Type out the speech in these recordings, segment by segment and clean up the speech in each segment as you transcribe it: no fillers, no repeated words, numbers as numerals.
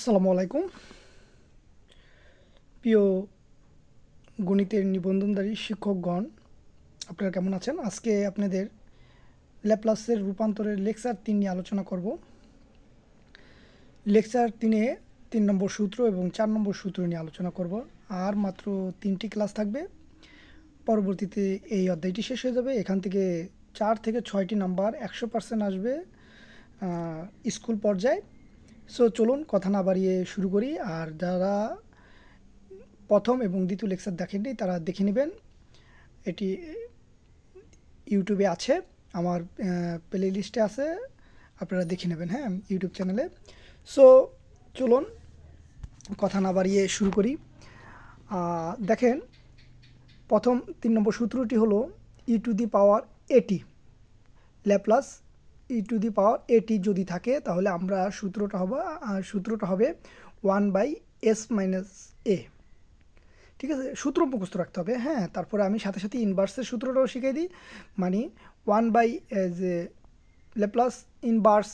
আসসালামু আলাইকুম প্রিয় গণিতের নিবন্ধনধারী শিক্ষকগণ, আপনারা কেমন আছেন? আজকে আপনাদের ল্যাপ্লাসের রূপান্তরের লেকচার 3 নিয়ে আলোচনা করব। লেকচার 3-এ 3 নম্বর সূত্র এবং 4 নম্বর সূত্র নিয়ে আলোচনা করব। আর মাত্র 3টি ক্লাস থাকবে, পরবর্তীতে এই অধ্যায়টি শেষ হয়ে যাবে। এখান থেকে 4 থেকে 6টি নাম্বার 100% আসবে স্কুল পর্যায়ে। সো চলুন কথা না বাড়িয়ে শুরু করি। আর যারা প্রথম এবং দ্বিতীয় লেকচার দেখেননি তারা দেখে নেবেন, এটি ইউটিউবে আছে, আমার প্লে লিস্টে আছে, আপনারা দেখে নেবেন হ্যাঁ, ইউটিউব চ্যানেলে। সো চলুন কথা না বাড়িয়ে শুরু করি। দেখেন, প্রথম 3 নম্বর সূত্রটি হলো ই টু দি পাওয়ার এটি। ল্যাপ্লাস ই টু দি পাওয়ার এটি যদি থাকে তাহলে আমরা সূত্রটা হবে 1/s মাইনাস এ। ঠিক আছে, সূত্র মুখস্থ রাখতে হবে। হ্যাঁ, তারপরে আমি সাথে সাথে ইনভার্সের সূত্রটাও শিখিয়ে দিই। মানে 1/যে ল্যাপ্লাস ইনভার্স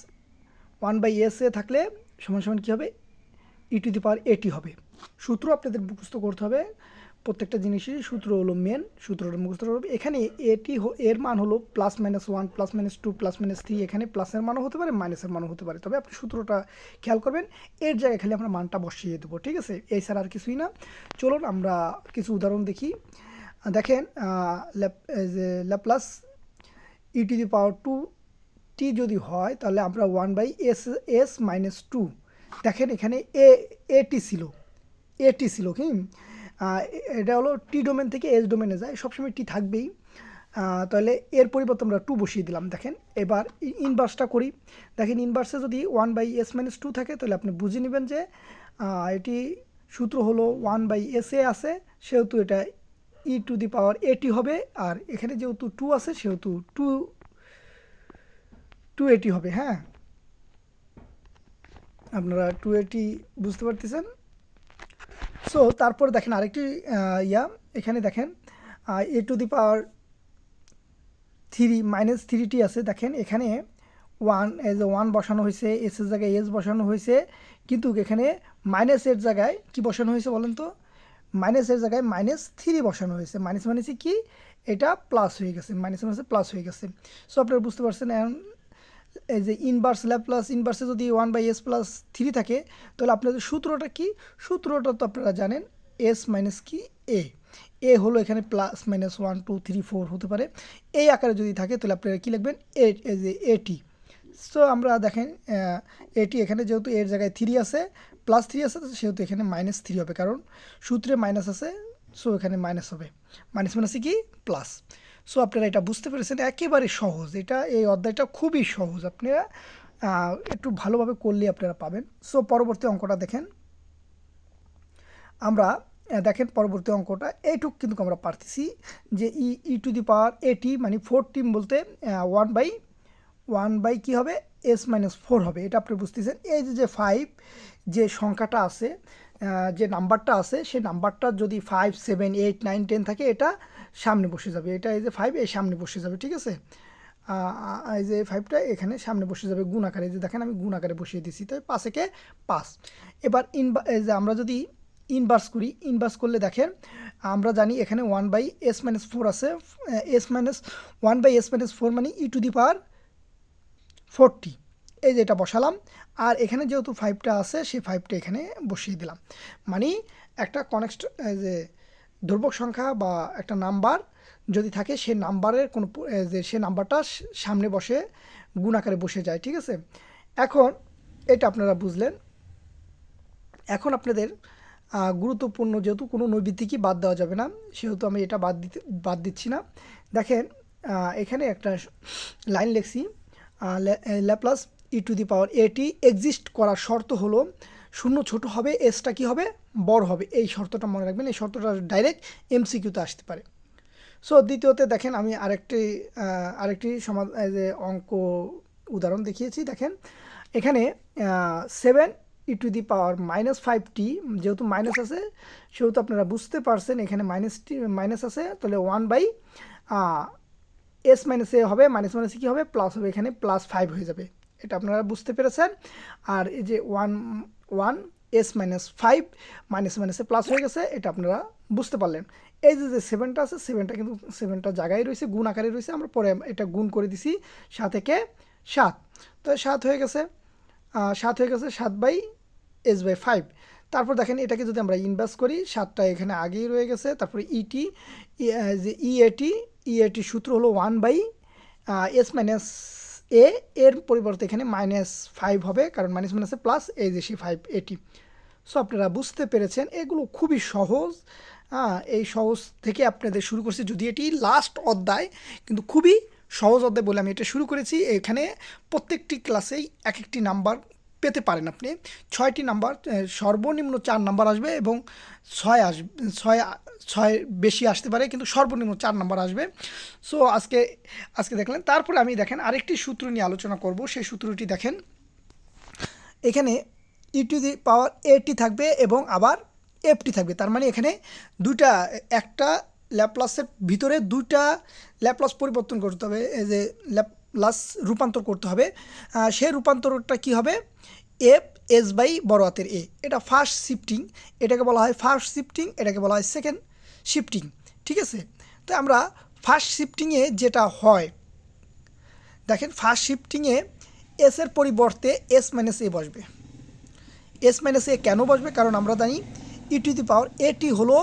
1/s এ থাকলে সমান সমান কী হবে, ই টু দি পাওয়ার এটি হবে। সূত্র আপনাদের মুখস্থ করতে হবে, প্রত্যেকটা জিনিসেরই সূত্র হলো মেন, সূত্রটা মুখস্থ করতে হবে। এখানে এটি এর মান হলো +-1 +-2 +-3। এখানে প্লাসের মানও হতে পারে, মাইনাসের মানও হতে পারে, তবে আপনি সূত্রটা খেয়াল করবেন। এর জায়গায় খালি আমরা মানটা বসিয়ে দেবো, ঠিক আছে? এই ছাড়া আর কিছুই না। চলুন আমরা কিছু উদাহরণ দেখি। দেখেন, Laplace E to the power 2t যদি হয় তাহলে আমরা 1/s-2। দেখেন এখানে এটি ছিল কি, এটা হলো টি ডোমেন থেকে এস ডোমেনে যায়, সবসময় টি থাকবেই। তাহলে এর পরিবর্তে আমরা 2 বসিয়ে দিলাম। দেখেন এবার ইনভার্সটা করি। দেখেন ইনভার্সে যদি 1/s-2 থাকে তাহলে আপনি বুঝে নেবেন যে এটি সূত্র হলো 1/s এ আছে, সেহেতু এটা ই টু দি পাওয়ার এটি হবে। আর এখানে যেহেতু 2 আছে সেহেতু 280 হবে। হ্যাঁ, আপনারা 280 বুঝতে পারতেছেন। সো তারপর দেখেন আরেকটি এখানে দেখেন এ টু দি পাওয়ার 3 -3t আছে। দেখেন এখানে 1 বসানো হয়েছে, এসের জায়গায় এস বসানো হয়েছে, কিন্তু এখানে মাইনাসের জায়গায় কি বসানো হয়েছে বলেন তো? মাইনাসের জায়গায় -3 বসানো হয়েছে। মাইনাসে কি, এটা প্লাস হয়ে গেছে, মাইনাসে প্লাস হয়ে গেছে। সো আপনারা বুঝতে পারছেন। এই যে ইনভার্স ল্যাপ্লাস ইনভার্সে যদি 1/s+3 থাকে তাহলে আপনাদের সূত্রটা কি? সূত্রটা তো আপনারা জানেন, এস মাইনাস কি এ হলো এখানে +-1 2 3 4 হতে পারে। এই আকারে যদি থাকে তাহলে আপনারা কী লিখবেন, এটি। সো আমরা দেখেন এটি এখানে যেহেতু এর জায়গায় 3 আছে, +3 আছে, সেহেতু এখানে -3 হবে, কারণ সূত্রে মাইনাস আছে। সো এখানে মাইনাস হবে, মাইনাসে কি প্লাস। সো আপনারা এটা বুঝতে পেরেছেন, একেবারে সহজ। এই অধ্যায়টা খুবই সহজ, আপনারা একটু ভালোভাবে করলে আপনারা পাবেন। সো পরবর্তী অঙ্কটা দেখেন। আমরা দেখেন পরবর্তী অঙ্কটা এইটুক কিন্তু আমরা পারতেছি যে ই টু দি পাওয়ার এটি মানে 4 বলতে 1/1 কী হবে, s-4 হবে। এটা আপনি বুঝতেছেন। এই যে 5 যে সংখ্যাটা আছে, যে নাম্বারটা আছে, সেই নাম্বারটা যদি 5 7 8 9 10 থাকে, এটা সামনে বসে যাবে। এটা এই যে 5 এই সামনে বসে যাবে, ঠিক আছে? এই যে 5টা এখানে সামনে বসে যাবে গুণ আকারে। যে দেখেন আমি গুণ আকারে বসিয়ে দিছি, তাই 5 একে 5। এবার এই যে আমরা যদি ইনভার্স করি, ইনভার্স করলে দেখেন আমরা জানি এখানে 1/s-4 আছে। 1/s-4 মানে ই টু দি পাওয়ার 40। এই যে এটা বসালাম, আর এখানে যেহেতু 5টা আছে সেই 5টা এখানে বসিয়ে দিলাম। মানে একটা যে ধ্রুবক সংখ্যা বা একটা নাম্বার যদি থাকে, সে নাম্বারের কোনো যে সে নাম্বারটা সামনে বসে গুণ আকারে বসে যায়, ঠিক আছে? এখন এটা আপনারা বুঝলেন। এখন আপনাদের গুরুত্বপূর্ণ, যেহেতু কোনো নৈবিত্তিকই বাদ দেওয়া যাবে না, সেহেতু আমি এটা বাদ দিচ্ছি না। দেখেন এখানে একটা লাইন লিখছি, ল্যাপ্লাস ই টু দি পাওয়ার এটি এক্সিস্ট করার শর্ত হলো 0 ছোট হবে, এসটা কি হবে, বড় হবে। এই শর্তটা মনে রাখবেন, এই শর্তটা ডাইরেক্ট এমসিকিউতে আসতে পারে। সো দ্বিতীয়তে দেখেন আমি আরেকটি যে অঙ্ক উদাহরণ দেখিয়েছি। দেখেন এখানে 7 ই টু দি পাওয়ার -5t, যেহেতু মাইনাস আছে সেহেতু আপনারা বুঝতে পারছেন এখানে মাইনাস আছে, তাহলে 1/s-a হবে, মাইনাসে কী হবে, প্লাস হবে, এখানে +5 হয়ে যাবে। এটা আপনারা বুঝতে পেরেছেন। আর এই যে 1 এস মাইনাস ফাইভ মাইনাস মাইনাসে প্লাস হয়ে গেছে, এটা আপনারা বুঝতে পারলেন। এই যে সেভেনটা আছে, সেভেনটা কিন্তু সেভেনটা জায়গায় রয়েছে, গুণ আকারে রয়েছে, আমরা পরে এটা গুণ করে দিছি 7 একে 7, তো 7 হয়ে গেছে, 7 হয়ে গেছে 7/s/5। তারপর দেখেন এটাকে যদি আমরা ইনভার্স করি, 7টা এখানে আগেই রয়ে গেছে, তারপরে ইটি যে ইএটি সূত্র হলো 1/s-a, এর পরিবর্তে এখানে -5 হবে, কারণ মাইনাস মাইনাসে প্লাস, এই যে 580। সো আপনারা বুঝতে পেরেছেন, এগুলো খুবই সহজ। এই সহজ থেকে আপনাদের শুরু করছি, যদি এটি লাস্ট অধ্যায়, কিন্তু খুবই সহজ অধ্যায় বলে আমি এটা শুরু করেছি। এখানে প্রত্যেকটি ক্লাসেই এক একটি নাম্বার পেতে পারেন আপনি। 6টি নাম্বার, সর্বনিম্ন 4 নাম্বার আসবে এবং 6 আসবে, 6 বেশি আসতে পারে, কিন্তু সর্বনিম্ন 4 নাম্বার আসবে। সো আজকে দেখলেন। তারপরে আমি দেখেন আরেকটি সূত্র নিয়ে আলোচনা করব। সেই সূত্রটি দেখেন, এখানে e⁻৮টি থাকবে এবং আবার এফটি থাকবে। তার মানে এখানে দুইটা, একটা ল্যাপ্লাসের ভিতরে দুইটা ল্যাপ্লাস পরিবর্তন করতে হবে, এই যে ল্যাপ্লাস রূপান্তর করতে হবে। সেই রূপান্তরটা কি হবে? এফ এস বাই বড় হাতের এ, এটা ফার্স্ট শিফটিং, এটাকে বলা হয় ফার্স্ট শিফটিং, এটাকে বলা হয় সেকেন্ড শিফটিং। ঠিক আছে, তো আমরা ফার্স্ট শিফটিংয়ে যেটা হয়, দেখেন ফার্স্ট শিফটিংয়ে এসের পরিবর্তে s-a বসবে। s-a কেন বসবে? কারণ আমরা জানি e⁻at হলো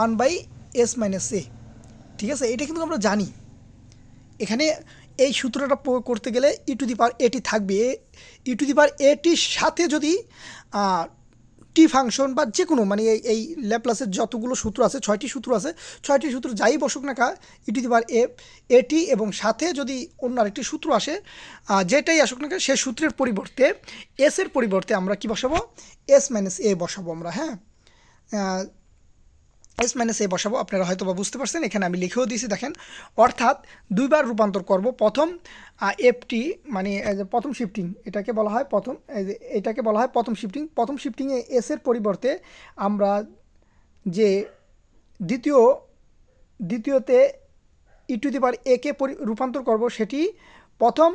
1/s-a। ঠিক আছে, এটা কিন্তু আমরা জানি। এখানে এই সূত্রটা প্রয়োগ করতে গেলে e⁻at থাকবে। e⁻at সাথে যদি টি ফাংশন বা যে কোনো, মানে এই ল্যাপ্লাসের যতগুলো সূত্র আছে, 6টি সূত্র আছে, 6টি সূত্র যাই বসুক না কা, e⁻at এবং সাথে যদি অন্য আরেকটি সূত্র আসে, যেটাই আসুক না, সেই সূত্রের পরিবর্তে এর পরিবর্তে আমরা কি বসাবো? s-a বসাবো আমরা। হ্যাঁ, s-a বসাবো। আপনারা হয়তো বা বুঝতে পারছেন, এখানে আমি লিখেও দিয়েছি দেখেন। অর্থাৎ দুইবার রূপান্তর করব। প্রথম এফটি মানে প্রথম শিফটিং, এটাকে বলা হয় প্রথম শিফটিং। প্রথম শিফটিংয়ে এর পরিবর্তে আমরা যে দ্বিতীয়তে e⁻a কে রূপান্তর করব, সেটি প্রথম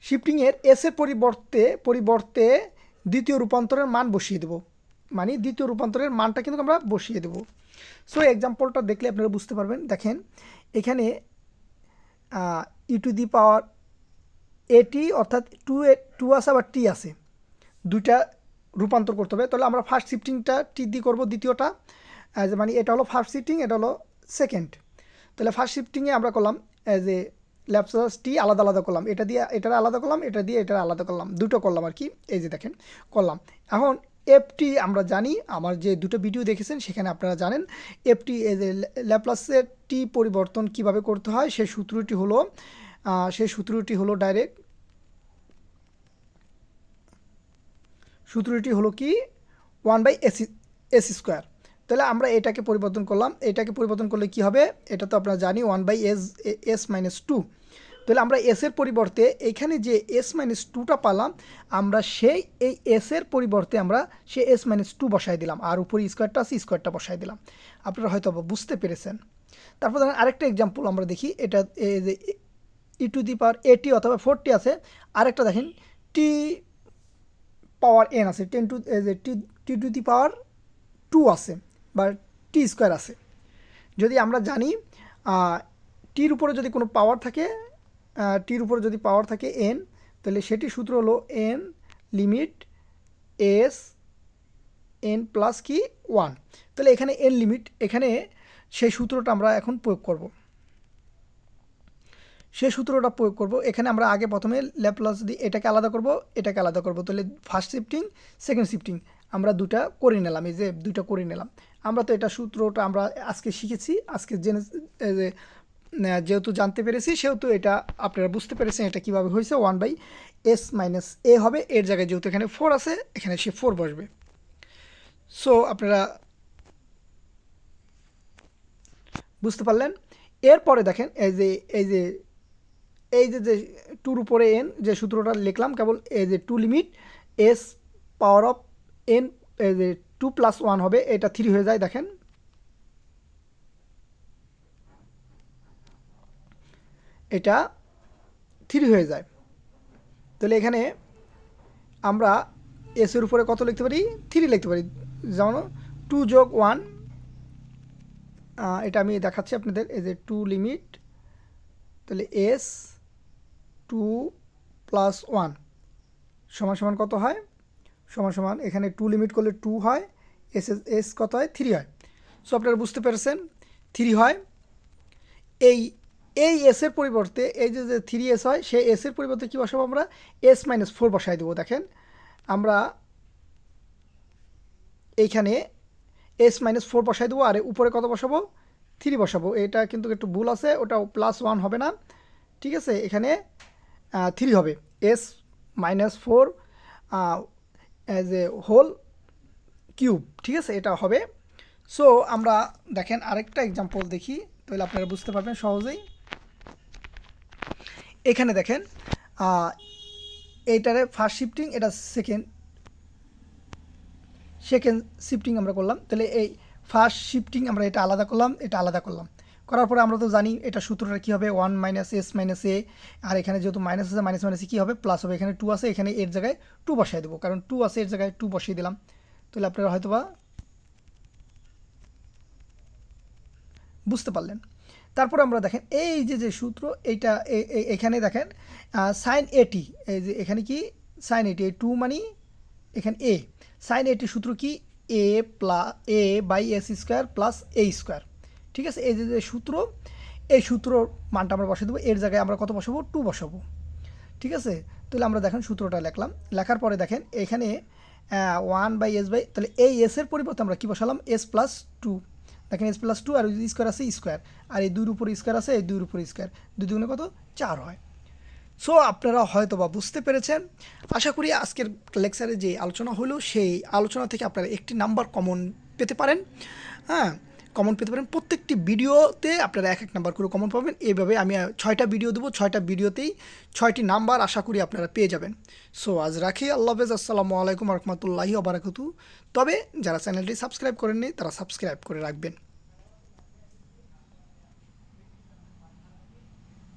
শিফটিংয়ের এর পরিবর্তে দ্বিতীয় রূপান্তরের মান বসিয়ে দেব, মানে দ্বিতীয় রূপান্তরের মানটা কিন্তু আমরা বসিয়ে দেব। সো এক্সাম্পলটা দেখলে আপনারা বুঝতে পারবেন। দেখেন এখানে e⁻at অর্থাৎ টু আছে আবার টি আছে, দুইটা রূপান্তর করতে হবে। তাহলে আমরা ফার্স্ট শিফটিংটা টি দিয়ে করবো, দ্বিতীয়টা মানে এটা হলো ফার্স্ট শিফটিং, এটা হলো সেকেন্ড। তাহলে ফার্স্ট শিফটিংয়ে আমরা করলাম অ্যাজ এ ল্যাপ্লাস টি আলাদা আলাদা করলাম, এটা দিয়ে এটার আলাদা করলাম, এটা দিয়ে এটার আলাদা করলাম, দুটো করলাম আর কি। এই যে দেখেন করলাম। এখন এফটি আমরা জানি, আমার যে দুটো ভিডিও দেখেছেন সেখানে আপনারা জানেন এফটি এই যে ল্যাপ্লাসের টি পরিবর্তন কিভাবে করতে হয়, সেই সূত্রটি হলো ডাইরেক্ট সূত্রটি হলো কি 1/s²। তাহলে আমরা এটাকে পরিবর্তন করলাম, এটাকে পরিবর্তন করলে কি হবে? এটা তো আপনারা জানি 1/s-2। তাহলে আমরা এর পরিবর্তে এখানে যে s-2টা পালাম, আমরা এই এর পরিবর্তে আমরা সেই s-2 বসাই দিলাম, আর উপরে স্কোয়ারটা আছে, স্কোয়ারটা বসাই দিলাম। আপনারা হয়তো বুঝতে পেরেছেন। তারপর দেখেন আরেকটা এক্সাম্পল আমরা দেখি। এটা যে e⁻at অথবা 4টি আছে, আরেকটা দেখেন t⁻n আছে, t⁻2 আছে বা t² আছে। যদি আমরা জানি টির উপরে যদি কোনো পাওয়ার থাকে, n, তাহলে সেটি সূত্র হলো n limit s n plus কি 1। তাহলে এখানে n লিমিট, এখানে সেই সূত্রটা আমরা এখন প্রয়োগ করব। এখানে আমরা আগে প্রথমে ল্যাপ্লাস দিয়ে এটাকে আলাদা করব, তাহলে ফার্স্ট শিফটিং সেকেন্ড শিফটিং আমরা দুটা করে নিলাম, এই যে দুটা করে নিলাম। আমরা তো এটা সূত্রটা আমরা আজকে শিখেছি, আজকে যেহেতু জানতে পেরেছি, সেহেতু এটা আপনারা বুঝতে পেরেছেন এটা কিভাবে হয়েছে। 1/s-a হবে, এর জায়গায় যেহেতু এখানে 4 আছে, এখানে সে 4 বসবে। সো আপনারা বুঝতে পারলেন। এরপরে দেখেন এই যে টুর উপরে এন যে সূত্রটা লিখলাম, কেবল এই যে 2 লিমিট s⁻n এই যে 2 + 1 হবে, এটা 3 হয়ে যায়। দেখেন এটা 3 হয়ে যায়। তাহলে এখানে আমরা এসের উপরে কত লিখতে পারি 3 লিখতে পারি, যেমন 2 যোগ 1, এটা আমি দেখাচ্ছি আপনাদের, এই যে 2 লিমিট, তাহলে এস 2 প্লাস 1 সমান সমান কত হয়, সমান সমান এখানে 2 লিমিট করলে 2 হয়, এস কত হয় 3 হয়। সো আপনারা বুঝতে পেরেছেন 3 হয়। এই এই এসের পরিবর্তে এই যে 3s হয়, সেই এসের পরিবর্তে কী বসাবো আমরা, s-4 বসাই দেবো। দেখেন আমরা এইখানে s-4 বসাই দেবো, আর উপরে কত বসাবো 3 বসাবো। এটা কিন্তু একটু ভুল আছে, ওটা +1 হবে না, ঠিক আছে, এখানে 3 হবে, s-4 as a whole cube, ঠিক আছে, এটা হবে। সো আমরা দেখেন আরেকটা এক্সাম্পল দেখি, তাহলে আপনারা বুঝতে পারবেন সহজেই। এখানে দেখেন এইটারে ফার্স্ট শিফটিং, এটা সেকেন্ড শিফটিং আমরা করলাম, তাহলে এই ফার্স্ট শিফটিং আমরা এটা আলাদা করলাম, এটা আলাদা করলাম, করার পরে আমরা তো জানি এটা সূত্রটা কী হবে 1 - s - a, আর এখানে যেহেতু মাইনাস আছে মাইনাস মাইনাসে কী হবে প্লাস হবে, এখানে 2 আছে, এখানে এর জায়গায় 2 বসাই দেবো, কারণ 2 আছে এর জায়গায় 2 বসিয়ে দিলাম। তাহলে আপনারা হয়তো বা বুঝতে পারলেন। তারপর আমরা দেখেন এই যে সূত্র, এইটা এখানে দেখেন সাইন এটি, এই যে এখানে কি সাইন এটি, এই 2 মানে এখানে এ, সাইন এটি সূত্র কি a/s² প্লাস a², ঠিক আছে, এই যে সূত্র, এই সূত্র মানটা আমরা বসে দেবো, এর জায়গায় আমরা কত বসাবো 2 বসাবো, ঠিক আছে। তাহলে আমরা দেখেন সূত্রটা লিখলাম, লেখার পরে দেখেন এখানে 1/s, তাহলে এই এসের পরিবর্তে আমরা কী বসালাম s+2, দেখেন s+2 আর স্কোয়ার আছে স্কোয়ার, আর এই 2-র উপর স্কোয়ার আছে, এই 2-র উপর স্কোয়ার, 2 দুগুণে কত 4 হয়। সো আপনারা হয়তো বা বুঝতে পেরেছেন। আশা করি আজকের লেকচারে যে আলোচনা হলো সেই আলোচনা থেকে আপনারা একটি নাম্বার কমন পেতে পারেন, হ্যাঁ, কমন পেতে পারেন। প্রত্যেকটি ভিডিওতে আপনারা 1 নাম্বার করে কমন পাবেন। এইভাবে আমি 6টা ভিডিও দেবো, 6টা ভিডিওতেই 6টি নাম্বার আশা করি আপনারা পেয়ে যাবেন। সো আজ রাখি, আল্লাহ হাফেজ, আসসালামু আলাইকুম রহমতুল্লাহি ওয়া বারাকাতুহু। তবে যারা চ্যানেলটি সাবস্ক্রাইব করেননি তারা সাবস্ক্রাইব করে রাখবেন।